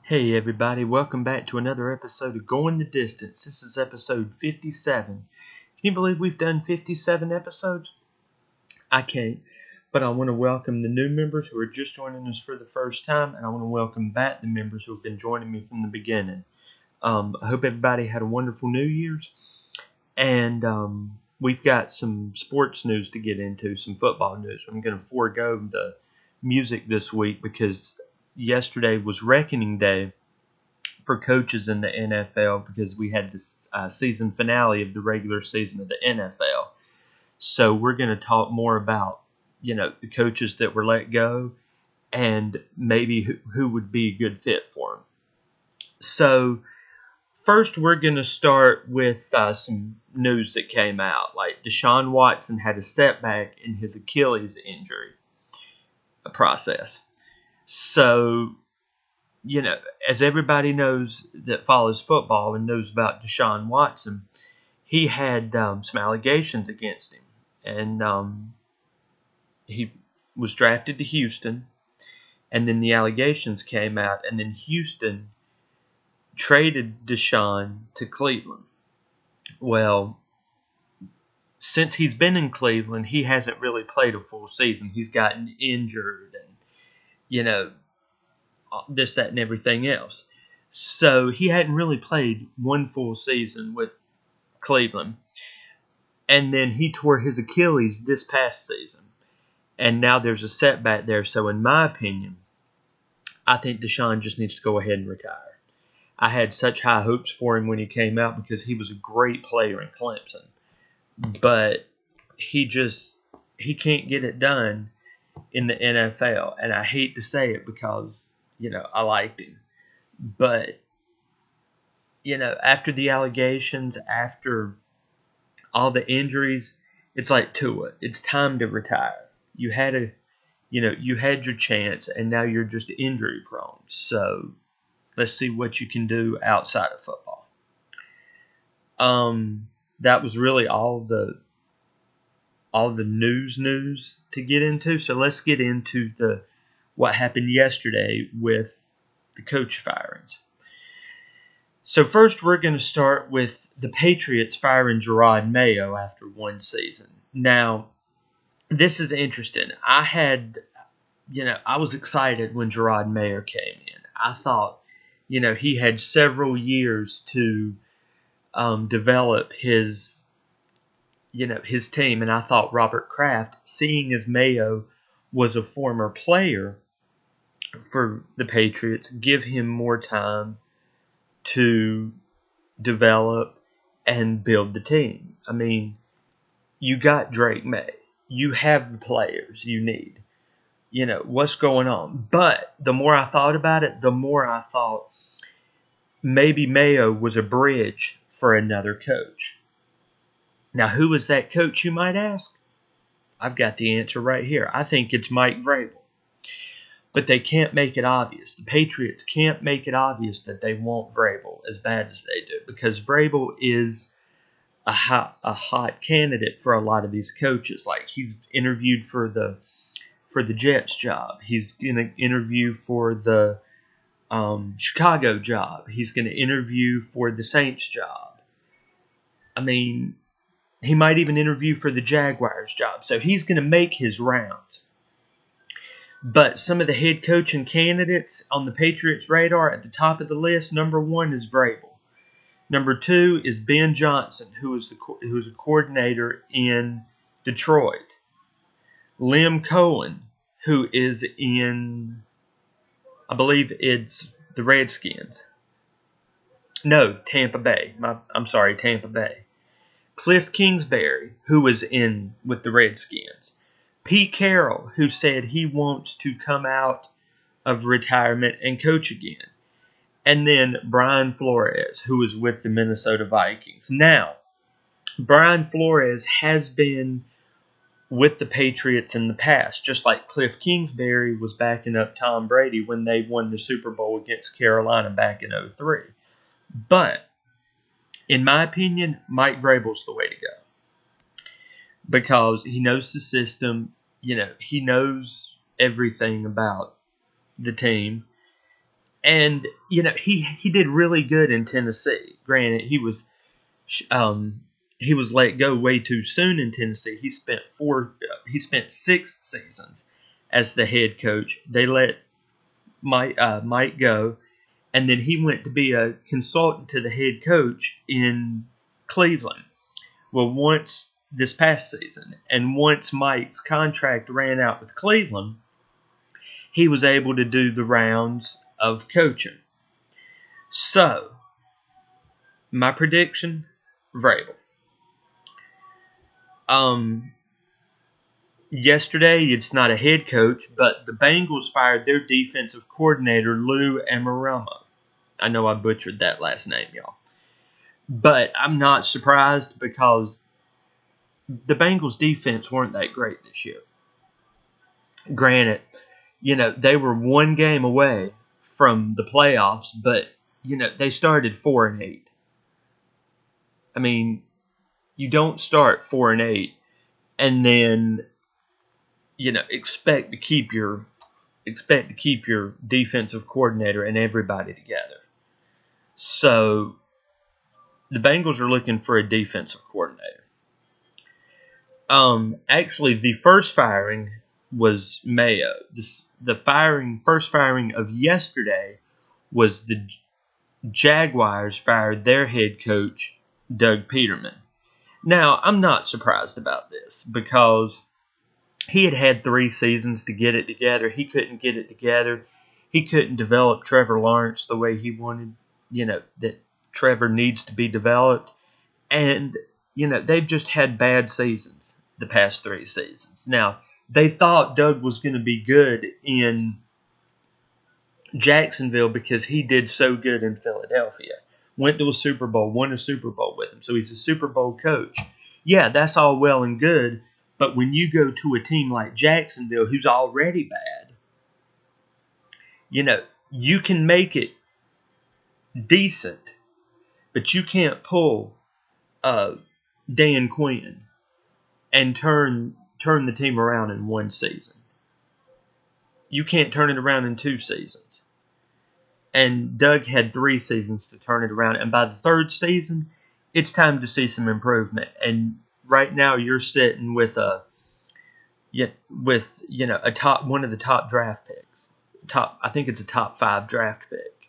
Hey everybody, welcome back to another episode of Going the Distance. This is episode 57. Can you believe we've done 57 episodes? I can't, but I want to welcome the new members who are just joining us for the first time, and I want to welcome back the members who have been joining me from the beginning. I hope everybody had a wonderful New Year's, and we've got some sports news to get into, some football news. I'm going to forego the music this week because yesterday was Reckoning Day for coaches in the NFL because we had this season finale of the regular season of the NFL. So we're going to talk more about, the coaches that were let go and maybe who would be a good fit for them. So first we're going to start with some news that came out. Like Deshaun Watson had a setback in his Achilles injury process. So as everybody knows that follows football and knows about Deshaun Watson, he had some allegations against him. And he was drafted to Houston, and then the allegations came out, and then Houston traded Deshaun to Cleveland. Well, since he's been in Cleveland, he hasn't really played a full season. He's gotten injured and, this, that, and everything else. So he hadn't really played one full season with Cleveland. And then he tore his Achilles this past season. And now there's a setback there. So in my opinion, I think Deshaun just needs to go ahead and retire. I had such high hopes for him when he came out because he was a great player in Clemson. But he can't get it done in the NFL. And I hate to say it because, I liked him. But, after the allegations, after all the injuries, it's like Tua. It's time to retire. You had your chance, and now you're just injury prone. So let's see what you can do outside of football. That was really all the news to get into. So let's get into what happened yesterday with the coach firings. So first we're going to start with the Patriots firing Gerard Mayo after one season. Now, this is interesting. I was excited when Gerard Mayo came in. I thought, he had several years to develop his team. And I thought Robert Kraft, seeing as Mayo was a former player for the Patriots, give him more time to develop and build the team. I mean, you got Drake May. You have the players you need. What's going on? But the more I thought about it, the more I thought maybe Mayo was a bridge for another coach. Now, who is that coach, you might ask? I've got the answer right here. I think it's Mike Vrabel. But they can't make it obvious. The Patriots can't make it obvious that they want Vrabel as bad as they do, because Vrabel is a hot candidate for a lot of these coaches. Like, he's interviewed for the Jets job. He's going to interview for the Chicago job. He's going to interview for the Saints job. I mean, he might even interview for the Jaguars job. So he's going to make his rounds. But some of the head coaching candidates on the Patriots' radar at the top of the list, number one is Vrabel. Number two is Ben Johnson, who is a coordinator in Detroit. Liam Cohen, who is in, I believe it's the Redskins. No, Tampa Bay. Tampa Bay. Cliff Kingsbury, who is in with the Redskins. Pete Carroll, who said he wants to come out of retirement and coach again. And then Brian Flores, who is with the Minnesota Vikings. Now, Brian Flores has been with the Patriots in the past, just like Cliff Kingsbury was backing up Tom Brady when they won the Super Bowl against Carolina back in 2003. But, in my opinion, Mike Vrabel's the way to go. Because he knows the system, he knows everything about the team. And he did really good in Tennessee. Granted, um, he was let go way too soon in Tennessee. He spent 6 seasons as the head coach. They let Mike go, and then he went to be a consultant to the head coach in Cleveland. Well, once this past season, and once Mike's contract ran out with Cleveland, he was able to do the rounds of coaching. So, my prediction, Vrabel. Yesterday, it's not a head coach, but the Bengals fired their defensive coordinator, Lou Anarumo. I know I butchered that last name, y'all. But I'm not surprised because the Bengals' defense weren't that great this year. Granted, they were one game away from the playoffs, but, they started 4-8. I mean, you don't start 4-8 and then, expect to keep your defensive coordinator and everybody together. So the Bengals are looking for a defensive coordinator. Actually, the first firing was Mayo. The first firing of yesterday was the Jaguars fired their head coach, Doug Peterman. Now, I'm not surprised about this because he had 3 seasons to get it together. He couldn't get it together. He couldn't develop Trevor Lawrence the way he wanted, that Trevor needs to be developed. And, they've just had bad seasons the past 3 seasons. Now, they thought Doug was going to be good in Jacksonville because he did so good in Philadelphia. Went to a Super Bowl, won a Super Bowl with him. So he's a Super Bowl coach. Yeah, that's all well and good. But when you go to a team like Jacksonville, who's already bad, you can make it decent, but you can't pull Dan Quinn and turn the team around in 1 season. You can't turn it around in 2 seasons. And Doug had 3 seasons to turn it around. And by the 3rd season, it's time to see some improvement. And right now, you're sitting with a one of the top draft picks. I think it's a top 5 draft pick.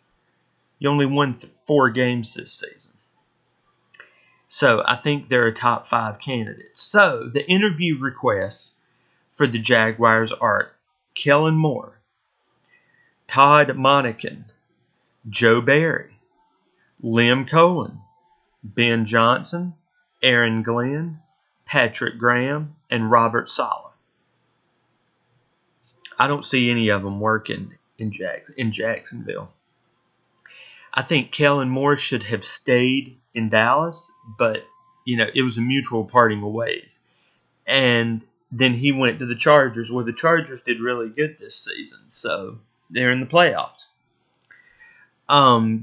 You only won 4 games this season. So I think they're a top 5 candidate. So the interview requests for the Jaguars are Kellen Moore, Todd Monken, Joe Barry, Liam Cohen, Ben Johnson, Aaron Glenn, Patrick Graham, and Robert Saleh. I don't see any of them working in Jacksonville. I think Kellen Moore should have stayed in Dallas, but, it was a mutual parting of ways. And then he went to the Chargers, where the Chargers did really good this season. So they're in the playoffs.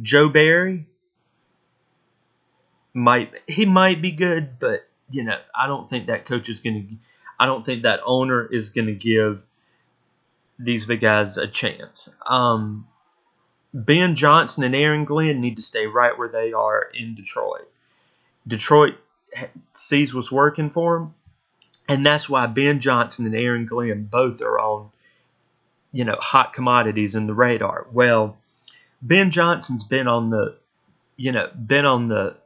Joe Barry might be good, but, I don't think that coach is going to – I don't think that owner is going to give these big guys a chance. Ben Johnson and Aaron Glenn need to stay right where they are in Detroit. Detroit sees what's working for them, and that's why Ben Johnson and Aaron Glenn both are on, hot commodities in the radar. Well, Ben Johnson's been on the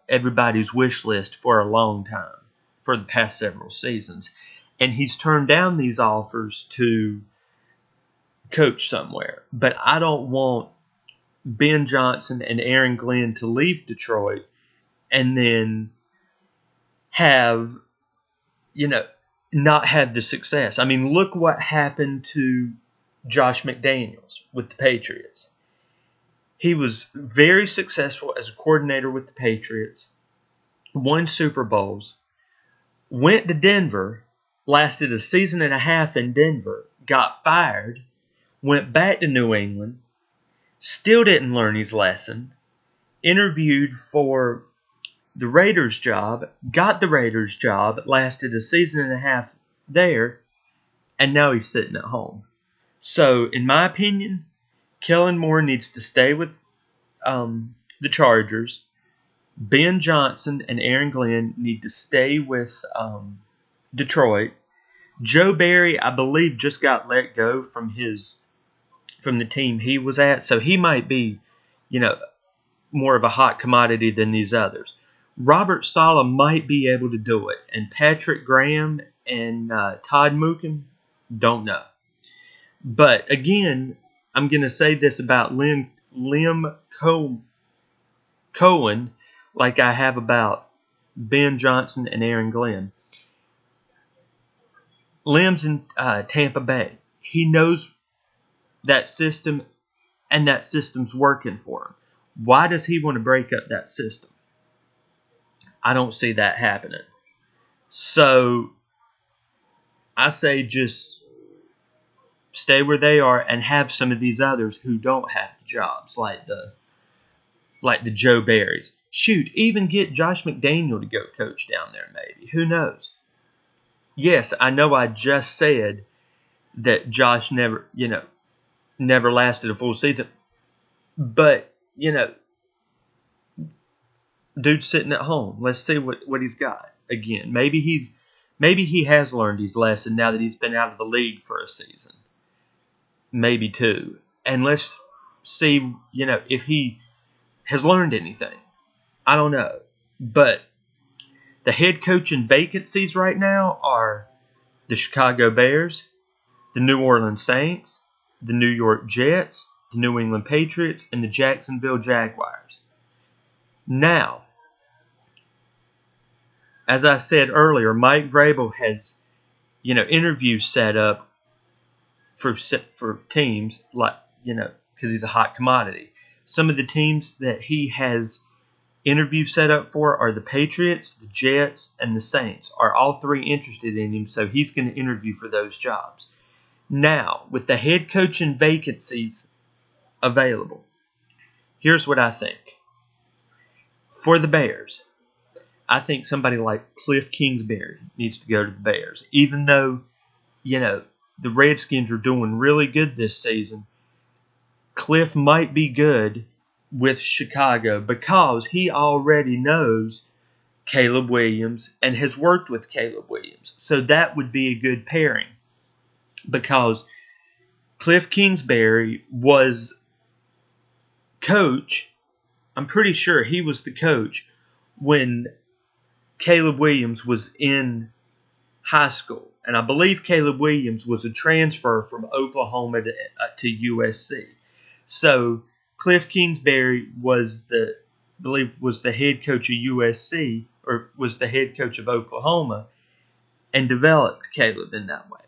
everybody's wish list for a long time, for the past several seasons, and he's turned down these offers to coach somewhere. But I don't want Ben Johnson and Aaron Glenn to leave Detroit and then have, not have the success. I mean, look what happened to Josh McDaniels with the Patriots. He was very successful as a coordinator with the Patriots, won Super Bowls, went to Denver, lasted a season and a half in Denver, got fired, went back to New England, still didn't learn his lesson, interviewed for the Raiders job, got the Raiders job, lasted a season and a half there, and now he's sitting at home. So, in my opinion, Kellen Moore needs to stay with the Chargers. Ben Johnson and Aaron Glenn need to stay with Detroit. Joe Barry, I believe, just got let go from the team he was at, so he might be, more of a hot commodity than these others. Robert Saleh might be able to do it, and Patrick Graham and Todd Mookin, don't know. But again, I'm going to say this about Liam Cohen, like I have about Ben Johnson and Aaron Glenn. Lim's in Tampa Bay. He knows that system, and that system's working for him. Why does he want to break up that system? I don't see that happening. So I say just stay where they are and have some of these others who don't have the jobs, like the Joe Barrys. Shoot, even get Josh McDaniel to go coach down there maybe. Who knows? Yes, I know I just said that Josh never lasted a full season. But, dude's sitting at home. Let's see what he's got. Again, maybe he has learned his lesson now that he's been out of the league for a season. Maybe two. And let's see, if he has learned anything. I don't know. But the head coaching vacancies right now are the Chicago Bears, the New Orleans Saints, the New York Jets, the New England Patriots, and the Jacksonville Jaguars. Now, as I said earlier, Mike Vrabel has, interviews set up for teams like, because he's a hot commodity. Some of the teams that he has interviews set up for are the Patriots, the Jets, and the Saints. Are all three interested in him, so he's going to interview for those jobs. Now, with the head coaching vacancies available, here's what I think. For the Bears, I think somebody like Cliff Kingsbury needs to go to the Bears. Even though, the Redskins are doing really good this season, Cliff might be good with Chicago because he already knows Caleb Williams and has worked with Caleb Williams. So that would be a good pairing because Cliff Kingsbury was coach. I'm pretty sure he was the coach when Caleb Williams was in high school. And I believe Caleb Williams was a transfer from Oklahoma to USC. So Cliff Kingsbury was the head coach of USC, or was the head coach of Oklahoma, and developed Caleb in that way.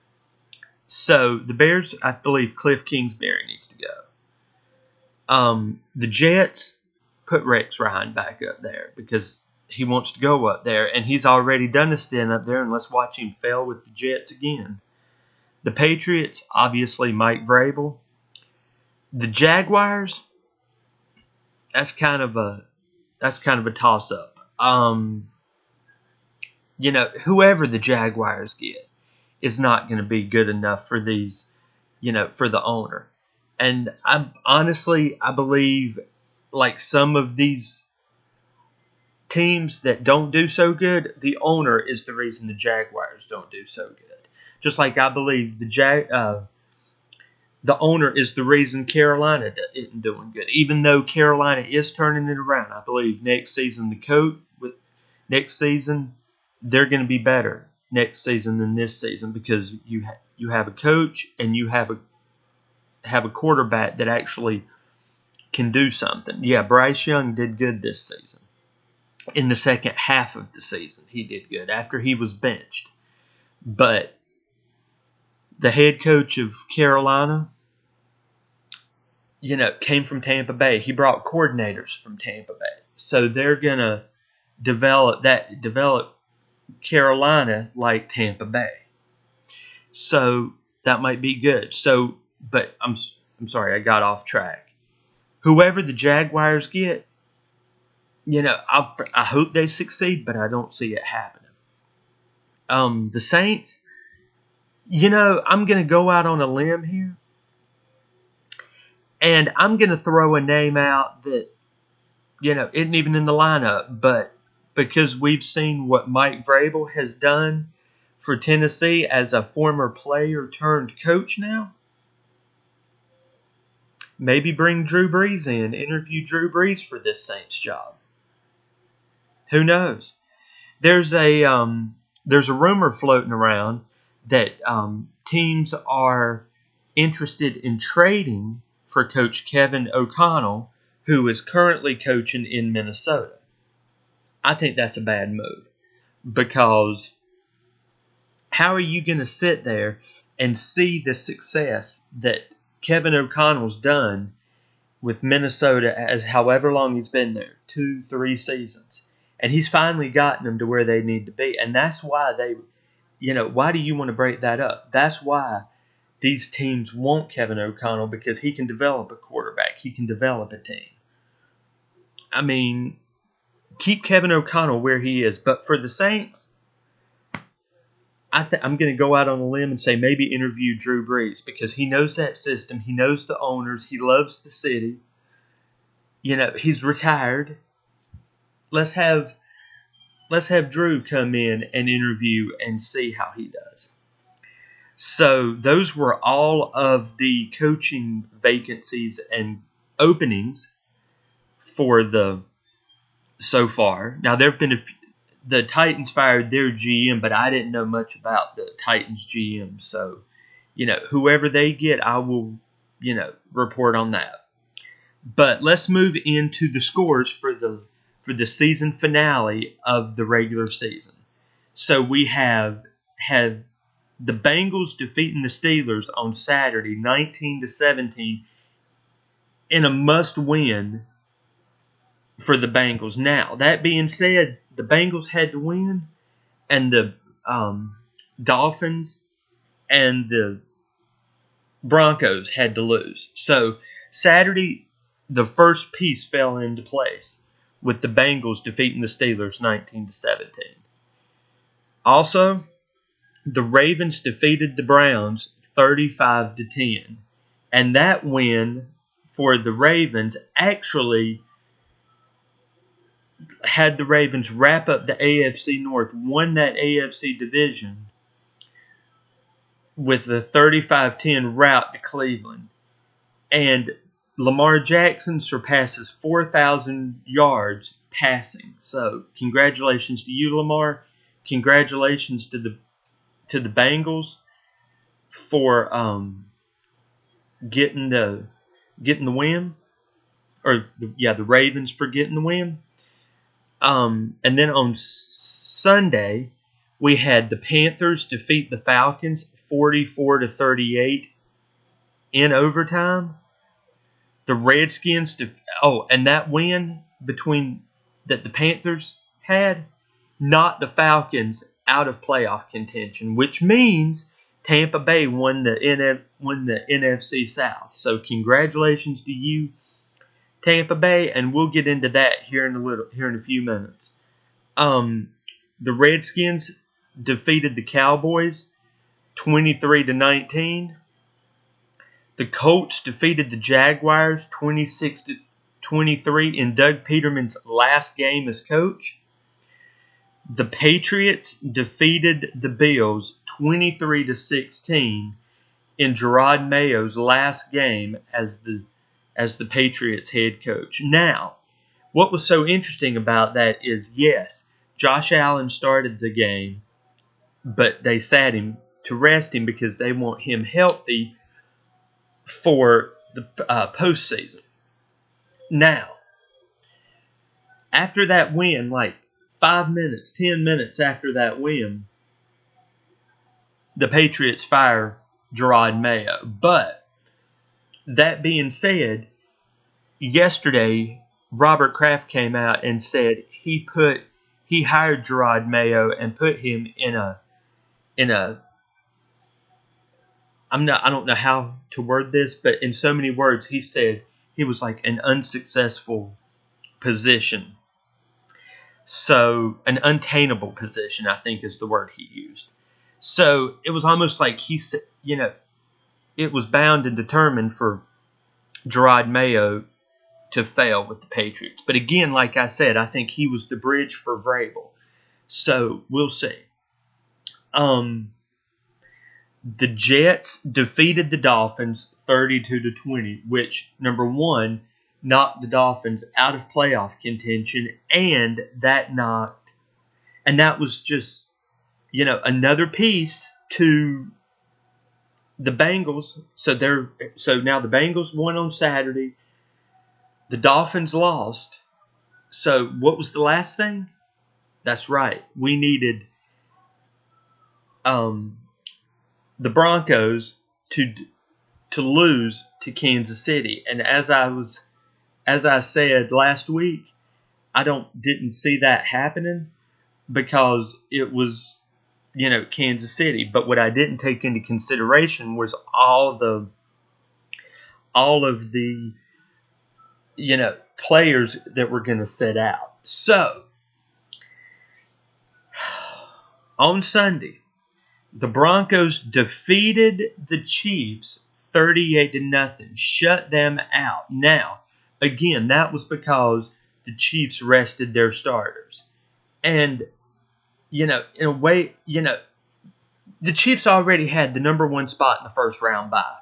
So the Bears, I believe Cliff Kingsbury needs to go. The Jets, put Rex Ryan back up there because he wants to go up there, and he's already done a stint up there, and let's watch him fail with the Jets again. The Patriots, obviously Mike Vrabel. The Jaguars, that's kind of a toss-up. Whoever the Jaguars get is not going to be good enough for these, for the owner. And I believe like some of these teams that don't do so good, the owner is the reason the Jaguars don't do so good. Just like I believe the owner is the reason Carolina isn't doing good. Even though Carolina is turning it around, I believe next season they're going to be better next season than this season because you have a coach and you have a quarterback that actually can do something. Yeah, Bryce Young did good this season. In the second half of the season, he did good after he was benched. But the head coach of Carolina, came from Tampa Bay. He brought coordinators from Tampa Bay. So they're going to develop Carolina like Tampa Bay. So that might be good. So, but I'm sorry, I got off track. Whoever the Jaguars get, I hope they succeed, but I don't see it happening. The Saints, I'm going to go out on a limb here. And I'm going to throw a name out that, isn't even in the lineup, but because we've seen what Mike Vrabel has done for Tennessee as a former player turned coach now, maybe bring Drew Brees in, interview Drew Brees for this Saints job. Who knows? There's a rumor floating around that teams are interested in trading for Coach Kevin O'Connell, who is currently coaching in Minnesota. I think that's a bad move, because how are you going to sit there and see the success that Kevin O'Connell's done with Minnesota as however long he's been there, 2-3 seasons, and he's finally gotten them to where they need to be. And that's why why do you want to break that up? That's why these teams want Kevin O'Connell, because he can develop a quarterback. He can develop a team. I mean, keep Kevin O'Connell where he is. But for the Saints, I'm going to go out on a limb and say maybe interview Drew Brees, because he knows that system. He knows the owners. He loves the city. He's retired. Let's have Drew come in and interview and see how he does. So those were all of the coaching vacancies and openings for so far. Now there have been the Titans fired their GM, but I didn't know much about the Titans GM. So, whoever they get, I will, report on that. But let's move into the scores for the season finale of the regular season. So we have the Bengals defeating the Steelers on Saturday, 19-17, in a must-win for the Bengals. Now, that being said, the Bengals had to win, and the Dolphins and the Broncos had to lose. So Saturday, the first piece fell into place with the Bengals defeating the Steelers 19-17. Also, the Ravens defeated the Browns 35-10. And that win for the Ravens actually had the Ravens wrap up the AFC North, won that AFC division with the 35-10 rout to Cleveland. And Lamar Jackson surpasses 4,000 yards passing. So congratulations to you, Lamar. Congratulations to the Bengals for getting the win, or the Ravens for getting the win. And then on Sunday, we had the Panthers defeat the Falcons 44-38 in overtime. The Redskins and that win that the Panthers had knocked the Falcons out of playoff contention, which means Tampa Bay won the NFC South. So congratulations to you, Tampa Bay, and we'll get into that here in a few minutes. The Redskins defeated the Cowboys 23-19. The Colts defeated the Jaguars 26-23 in Doug Peterman's last game as coach. The Patriots defeated the Bills 23-16 in Gerard Mayo's last game as the Patriots head coach. Now, what was so interesting about that is, yes, Josh Allen started the game, but they sat him to rest him because they want him healthy for the postseason. Now, after that win, like 5 minutes, 10 minutes after that win, the Patriots fire Gerard Mayo. But that being said, yesterday Robert Kraft came out and said he hired Gerard Mayo and put him in a I don't know how to word this, but in so many words, he said he was like an unsuccessful position. So, an untainable position, I think is the word he used. So, it was almost like he said, it was bound and determined for Gerard Mayo to fail with the Patriots. But again, like I said, I think he was the bridge for Vrabel. So we'll see. The Jets defeated the Dolphins 32-20, which, number one, knocked the Dolphins out of playoff contention, and that was just, another piece to the Bengals. So now the Bengals won on Saturday. The Dolphins lost. So what was the last thing? That's right. We needed the Broncos to lose to Kansas City. And as I said last week, I didn't see that happening because it was, Kansas City. But what I didn't take into consideration was all of the players that were going to sit out. So on Sunday, the Broncos defeated the Chiefs 38-0, shut them out. Now, again, that was because the Chiefs rested their starters. And, in a way, the Chiefs already had the number one spot in the first round bye.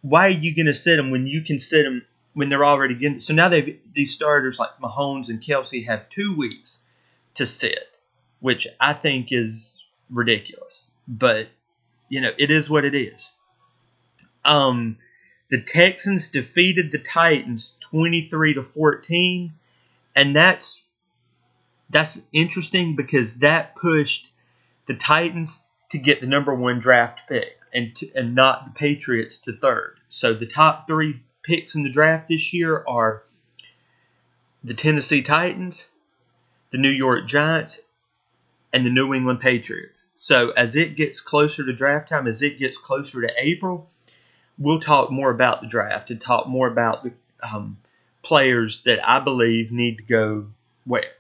Why are you going to sit them when you can sit them when they're already getting? So now these starters like Mahomes and Kelsey have 2 weeks to sit, which I think is ridiculous. But, it is what it is. The Texans defeated the Titans 23-14, and that's interesting because that pushed the Titans to get the number one draft pick and not the Patriots to third. So the top 3 picks in the draft this year are the Tennessee Titans, the New York Giants, and the New England Patriots. So as it gets closer to draft time, as it gets closer to April, we'll talk more about the draft and talk more about the players that I believe need to go where.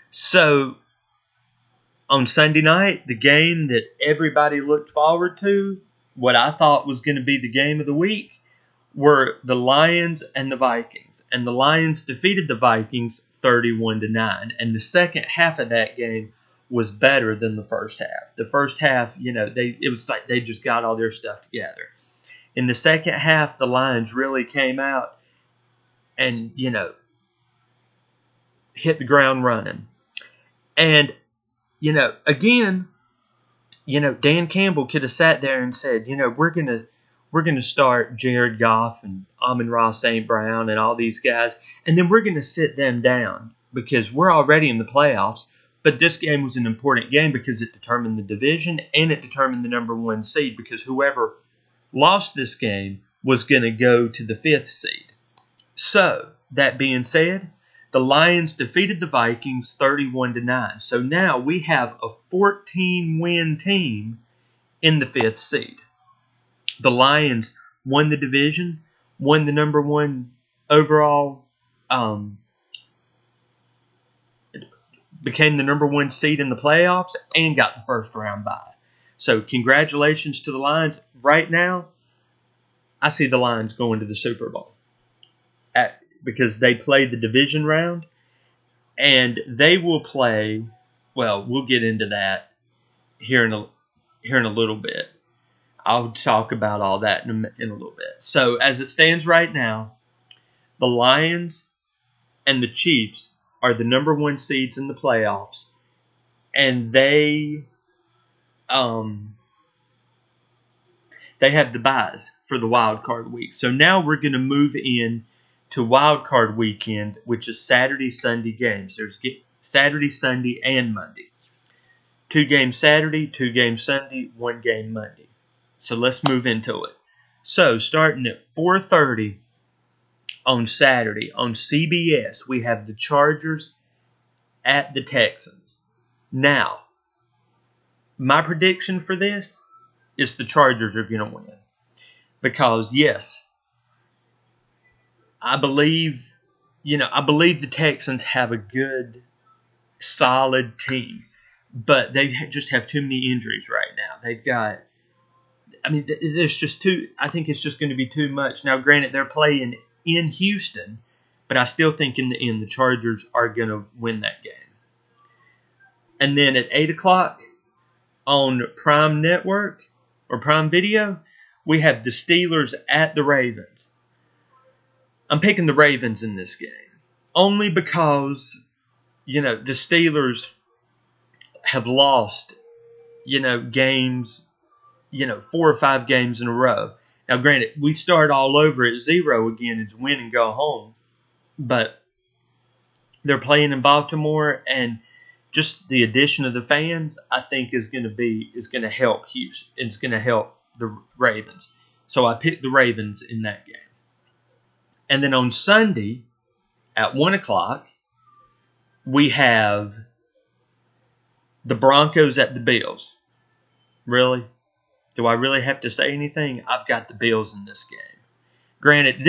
So on Sunday night, the game that everybody looked forward to, what I thought was going to be the game of the week, were the Lions and the Vikings. And the Lions defeated the Vikings 31-9. And the second half of that game was better than the first half. The first half, it was like they just got all their stuff together. In the second half, the Lions really came out and, hit the ground running. And, again, Dan Campbell could have sat there and said, we're gonna start Jared Goff and Amon-Ra St. Brown and all these guys, and then we're gonna sit them down because we're already in the playoffs. But this game was an important game because it determined the division and it determined the number one seed, because whoever lost this game was going to go to the 5th seed. So, that being said, the Lions defeated the Vikings 31-9. So now we have a 14-win team in the 5th seed. The Lions won the division, won the number one overall, became the number one seed in the playoffs, and got the first round bye. So congratulations to the Lions. Right now, I see the Lions going to the Super Bowl because they played the division round, and they will play. Well, we'll get into that here in a little bit. I'll talk about all that in a little bit. So as it stands right now, the Lions and the Chiefs are the number one seeds in the playoffs, and they have the byes for the wild card week. So now we're going to move in to wild card weekend, which is Saturday, Sunday games. There's Saturday, Sunday, and Monday. 2 games Saturday, 2 games Sunday, 1 game Monday. So let's move into it. So starting at 4:30 on Saturday on CBS, we have the Chargers at the Texans. Now, my prediction for this is the Chargers are going to win. Because, yes, I believe the Texans have a good, solid team. But they just have too many injuries right now. They've got I mean, there's just too. I think it's just going to be too much. Now, granted, they're playing in Houston, but I still think in the end the Chargers are going to win that game. And then at 8 o'clock on Prime Network or Prime Video, we have the Steelers at the Ravens. I'm picking the Ravens in this game only because the Steelers have lost games 4 or 5 games in a row. Now, granted, we start all over at 0 again. It's win and go home. But they're playing in Baltimore, and just the addition of the fans, I think, is going to help Houston. It's going to help the Ravens. So I picked the Ravens in that game. And then on Sunday at 1 o'clock, we have the Broncos at the Bills. Really? Do I really have to say anything? I've got the Bills in this game. Granted,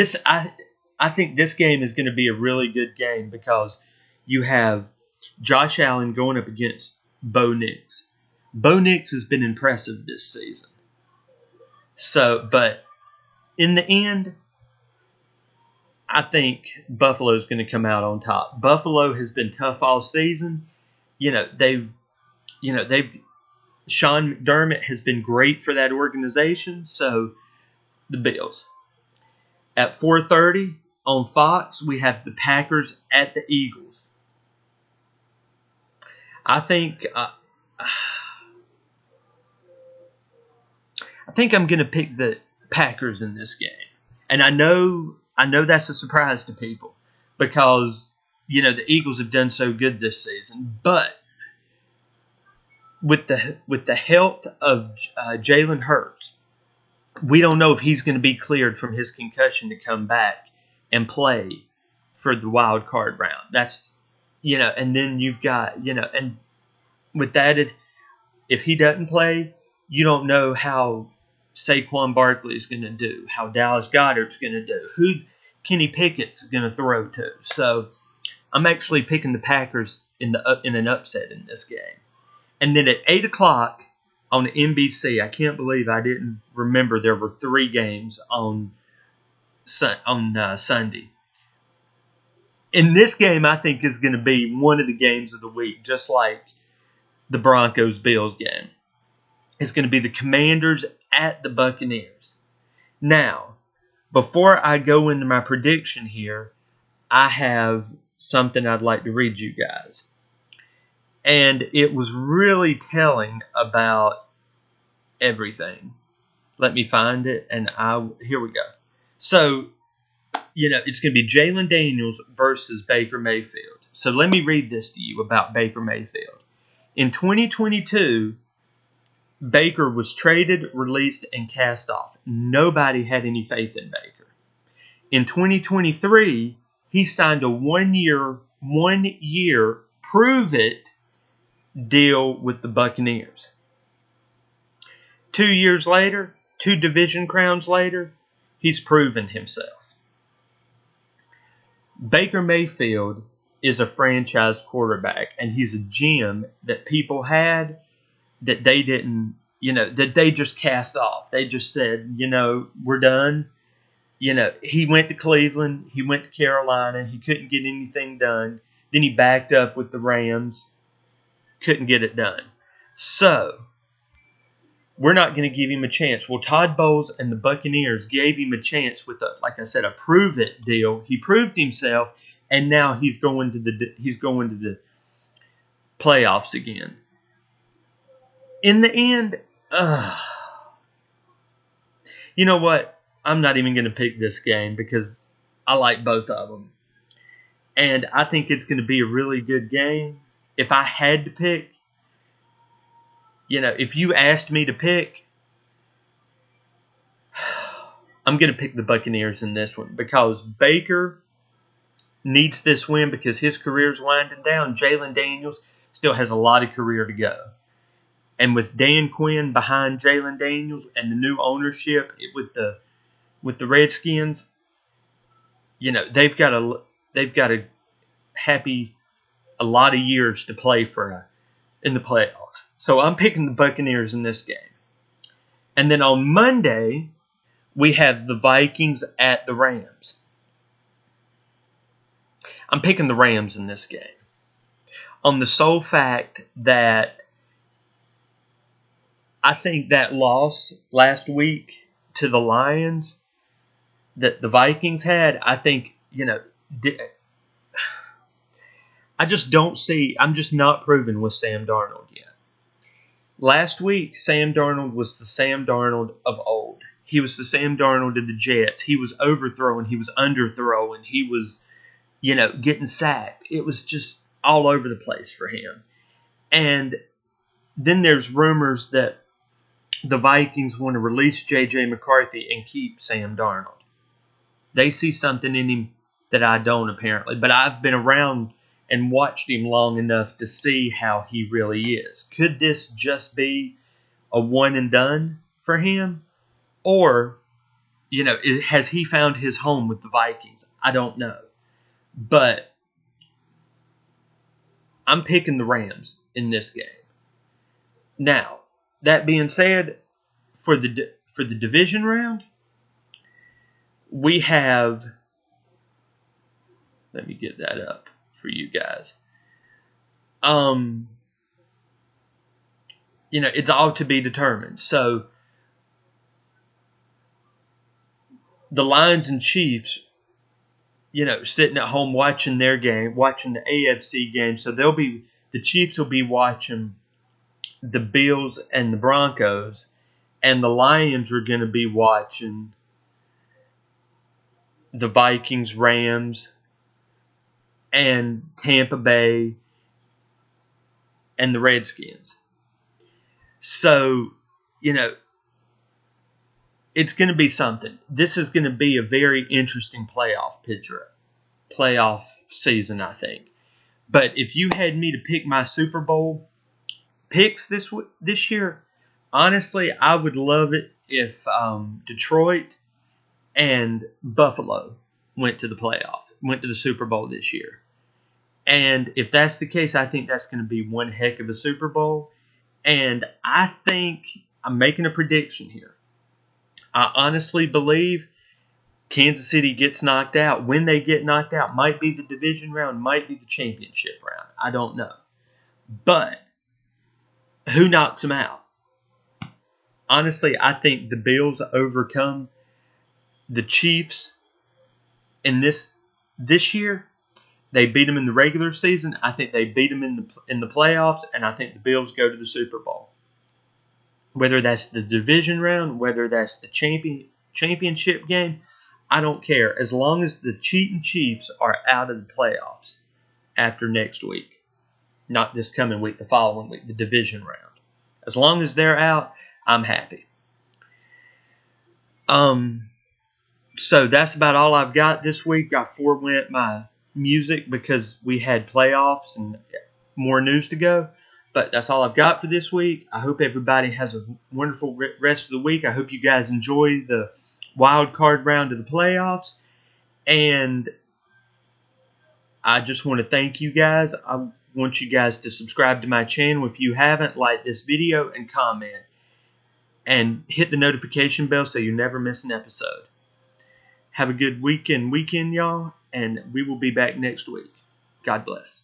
I think this game is going to be a really good game because you have Josh Allen going up against Bo Nix. Bo Nix has been impressive this season. But in the end, I think Buffalo's going to come out on top. Buffalo has been tough all season. They've Sean McDermott has been great for that organization. So the Bills. At 4:30 on Fox, we have the Packers at the Eagles. I think I'm going to pick the Packers in this game, and I know that's a surprise to people because the Eagles have done so good this season, but with the health of Jalen Hurts, we don't know if he's going to be cleared from his concussion to come back and play for the wild card round. That's and then you've got and with that, if he doesn't play, you don't know how Saquon Barkley is going to do, how Dallas Goedert's going to do, who Kenny Pickett's going to throw to. So I'm actually picking the Packers in an upset in this game. And then at 8 o'clock on NBC, I can't believe I didn't remember there were 3 games on Sunday. In this game, I think is going to be one of the games of the week, just like the Broncos-Bills game. It's going to be the Commanders at the Buccaneers. Now, before I go into my prediction here, I have something I'd like to read you guys. And it was really telling about everything. Let me find it, and here we go. So, it's going to be Jalen Daniels versus Baker Mayfield. So let me read this to you about Baker Mayfield. In 2022, Baker was traded, released, and cast off. Nobody had any faith in Baker. In 2023, he signed a one-year prove-it deal with the Buccaneers. 2 years later, 2 division crowns later, he's proven himself. Baker Mayfield is a franchise quarterback, and he's a gem that people had that they didn't, that they just cast off. They just said, we're done. He went to Cleveland. He went to Carolina. He couldn't get anything done. Then he backed up with the Rams. Couldn't get it done. So, we're not going to give him a chance. Well, Todd Bowles and the Buccaneers gave him a chance with a prove-it deal. He proved himself, and now he's going to the playoffs again. In the end, you know what? I'm not even going to pick this game because I like both of them. And I think it's going to be a really good game. If I had to pick, if you asked me to pick, I'm going to pick the Buccaneers in this one because Baker needs this win because his career's winding down. Jalen Daniels still has a lot of career to go. And with Dan Quinn behind Jalen Daniels and the new ownership with the Redskins, they've got a happy a lot of years to play for in the playoffs. So I'm picking the Buccaneers in this game. And then on Monday, we have the Vikings at the Rams. I'm picking the Rams in this game on the sole fact that I think that loss last week to the Lions that the Vikings had, I think, I just don't see, I'm just not proven with Sam Darnold yet. Last week, Sam Darnold was the Sam Darnold of old. He was the Sam Darnold of the Jets. He was overthrowing. He was underthrowing. He was, getting sacked. It was just all over the place for him. And then there's rumors that the Vikings want to release J.J. McCarthy and keep Sam Darnold. They see something in him that I don't, apparently. But I've been around and watched him long enough to see how he really is. Could this just be a one and done for him? Or, has he found his home with the Vikings? I don't know. But I'm picking the Rams in this game. Now, that being said, for the division round, we have, let me get that up for you guys. It's all to be determined. So the Lions and Chiefs, sitting at home watching their game, watching the AFC game. So the Chiefs will be watching the Bills and the Broncos, and the Lions are going to be watching the Vikings, Rams, and Tampa Bay, and the Redskins. So, it's going to be something. This is going to be a very interesting playoff season, I think. But if you had me to pick my Super Bowl picks this year, honestly, I would love it if Detroit and Buffalo went to the Super Bowl this year. And if that's the case, I think that's going to be one heck of a Super Bowl. And I think I'm making a prediction here. I honestly believe Kansas City gets knocked out. When they get knocked out, might be the division round, might be the championship round. I don't know. But who knocks them out? Honestly, I think the Bills overcome the Chiefs in this year. They beat them in the regular season. I think they beat them in the playoffs, and I think the Bills go to the Super Bowl. Whether that's the division round, whether that's the championship game, I don't care. As long as the cheating Chiefs are out of the playoffs after next week. Not this coming week, the following week, the division round. As long as they're out, I'm happy. So that's about all I've got this week. I forewent my music because we had playoffs and more news to go. But that's all I've got for this week. I hope everybody has a wonderful rest of the week. I hope you guys enjoy the wild card round of the playoffs. And I just want to thank you guys. I want you guys to subscribe to my channel if you haven't. Like this video and comment. And hit the notification bell so you never miss an episode. Have a good weekend, y'all. And we will be back next week. God bless.